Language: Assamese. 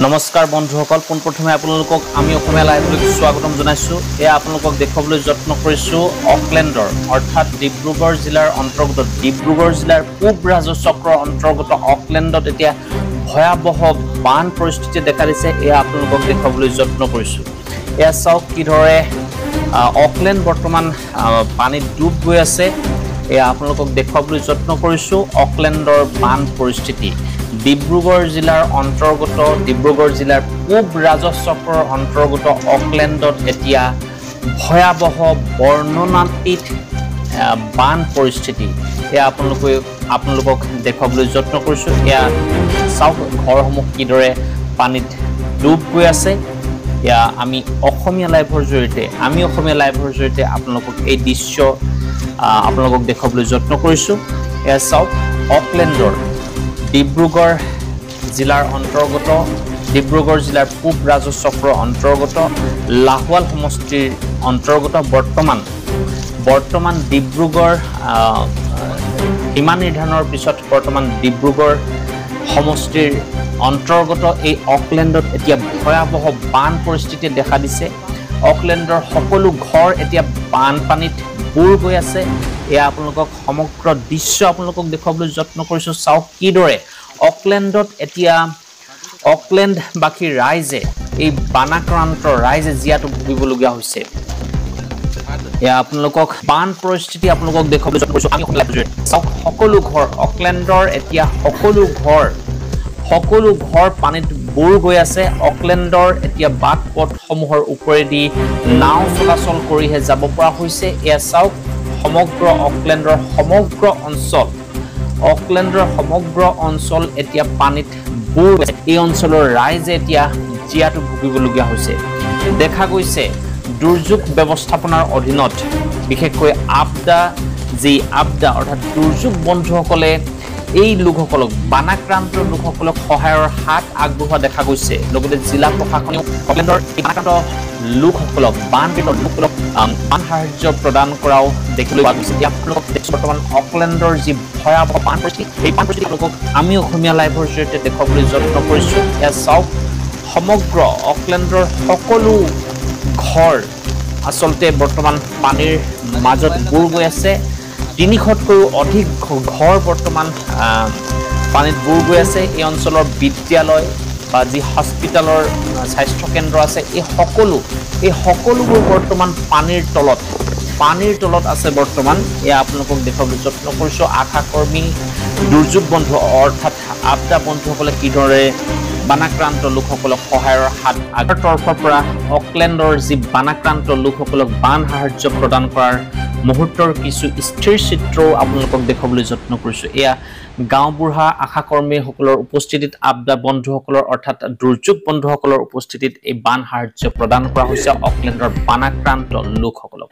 নমস্কাৰ বন্ধুসকল পোনপ্ৰথমে আপোনালোকক আমি অসমীয়া লাইভলৈ স্বাগতম জনাইছো এয়া আপোনালোকক দেখাবলৈ যত্ন কৰিছো অকলেণ্ডৰ অৰ্থাৎ ডিব্ৰুগড় জিলাৰ অন্তৰ্গত ডিব্ৰুগড় জিলাৰ পূব ৰাজচক্ৰৰ অন্তৰ্গত অকলেণ্ডত এতিয়া ভয়াবহ বান পৰিস্থিতি দেখা দিছে এয়া আপোনালোকক দেখাবলৈ যত্ন কৰিছো এয়া চাওক কিদৰে অকলেণ্ড বৰ্তমান পানীত ডুব গৈ আছে এয়া আপোনালোকক দেখাবলৈ যত্ন কৰিছো অকলেণ্ডৰ বান পৰিস্থিতি ডিব্ৰুগড় জিলাৰ অন্তৰ্গত ডিব্ৰুগড় জিলাৰ পূব ৰাজচক্ৰৰ অন্তৰ্গত অকলেণ্ডত এতিয়া ভয়াবহ বৰ্ণনাতীত বান পৰিস্থিতি এয়া আপোনালোকক দেখাবলৈ যত্ন কৰিছো এয়া চাওক ঘৰসমূহ কিদৰে পানীত ডুব গৈ আছে এয়া আমি অসমীয়া লাইভৰ জৰিয়তে আপোনালোকক এই দৃশ্য আপোনালোকক দেখাবলৈ যত্ন কৰিছো এয়া চাওক অকলেণ্ডৰ ডিব্ৰুগড় জিলাৰ অন্তৰ্গত ডিব্ৰুগড় জিলাৰ পূব ৰাজচক্ৰৰ অন্তৰ্গত লাহোৱাল সমষ্টিৰ অন্তৰ্গত বৰ্তমান ডিব্ৰুগড় সীমা নিৰ্ধাৰণৰ পিছত বৰ্তমান ডিব্ৰুগড় সমষ্টিৰ অন্তৰ্গত এই অকলেণ্ডত এতিয়া ভয়াবহ বান পৰিস্থিতি দেখা দিছে অকলেণ্ডৰ সকলো ঘৰ এতিয়া বানপানীত বুৰ গৈ আছে এয়া আপোনালোকক সমগ্ৰ দৃশ্য আপোনালোকক দেখাবলৈ যত্ন কৰিছো চাওক কিদৰে অকলেণ্ডত এতিয়া অকলেণ্ডবাসী ৰাইজে এই বানাক্ৰান্ত ৰাইজে জিয়াটো ভুগিবলগীয়া হৈছে এয়া আপোনালোকক বান পৰিস্থিতি আপোনালোকক দেখাবলৈ যত্ন কৰিছো আমি চাওক সকলো ঘৰ অকলেণ্ডৰ এতিয়া সকলো ঘৰ পানীত বুৰ গৈ আছে অকলেণ্ডৰ এতিয়া বাট পথসমূহৰ ওপৰেদি নাও চলাচল কৰিহে যাব পৰা হৈছে এয়া চাওক সমগ্ৰ অকলেণ্ডৰ সমগ্ৰ অঞ্চল এতিয়া পানীত বুৰ এই অঞ্চলৰ ৰাইজে এতিয়া জিয়াটো ভুগিবলগীয়া হৈছে দেখা গৈছে দুৰ্যোগ ব্যৱস্থাপনাৰ অধীনত বিশেষকৈ আপদা অৰ্থাৎ দুৰ্যোগ বন্ধুসকলে এই লোকসকলক বানাক্ৰান্ত লোকসকলক সহায়ৰ হাত আগবঢ়োৱা দেখা গৈছে লগতে জিলা প্ৰশাসনেও অকলেণ্ডৰ বানাক্ৰান্ত লোকসকলক বান সাহায্য প্ৰদান কৰাও দেখিবলৈ পোৱা গৈছে আপোনালোকক বৰ্তমান অকলেণ্ডৰ যি ভয়াবহ বান পৰিস্থিতি সেই বান পৰিস্থিতি আপোনালোকক আমি অসমীয়া লাইভৰ জৰিয়তে দেখাবলৈ যত্ন কৰিছো এয়া চাওক সমগ্ৰ অকলেণ্ডৰ সকলো ঘৰ আচলতে বৰ্তমান পানীৰ মাজত বুৰ গৈ আছে ৩০০তকৈও অধিক ঘৰ বৰ্তমান পানীত বুৰ গৈ আছে এই অঞ্চলৰ বিদ্যালয় বা যি হস্পিটেলৰ স্বাস্থ্য কেন্দ্ৰ আছে এই সকলোবোৰ বৰ্তমান পানীৰ তলত আছে বৰ্তমান এয়া আপোনালোকক দেখাবলৈ যত্ন কৰিছো আশা কৰ্মী দুৰ্যোগ বন্ধু অৰ্থাৎ আপদা বন্ধুসকলে কিদৰে বানাক্ৰান্ত লোকসকলক সহায়ৰ হাত আগৰ তৰফৰ পৰা অকলেণ্ডৰ যি বানাক্ৰান্ত লোকসকলক বান সাহায্য প্ৰদান কৰাৰ মুহূৰ্তৰ কিছু স্থিৰ চিত্ৰও আপোনালোকক দেখাবলৈ যত্ন কৰিছো এয়া গাঁওবুঢ়া আশা কৰ্মীসকলৰ উপস্থিতিত আপদা বন্ধুসকলৰ অৰ্থাৎ দুৰ্যোগ বন্ধুসকলৰ উপস্থিতিত এই বান সাহায্য প্ৰদান কৰা হৈছে অকলেণ্ডৰ বানাক্ৰান্ত লোকসকলক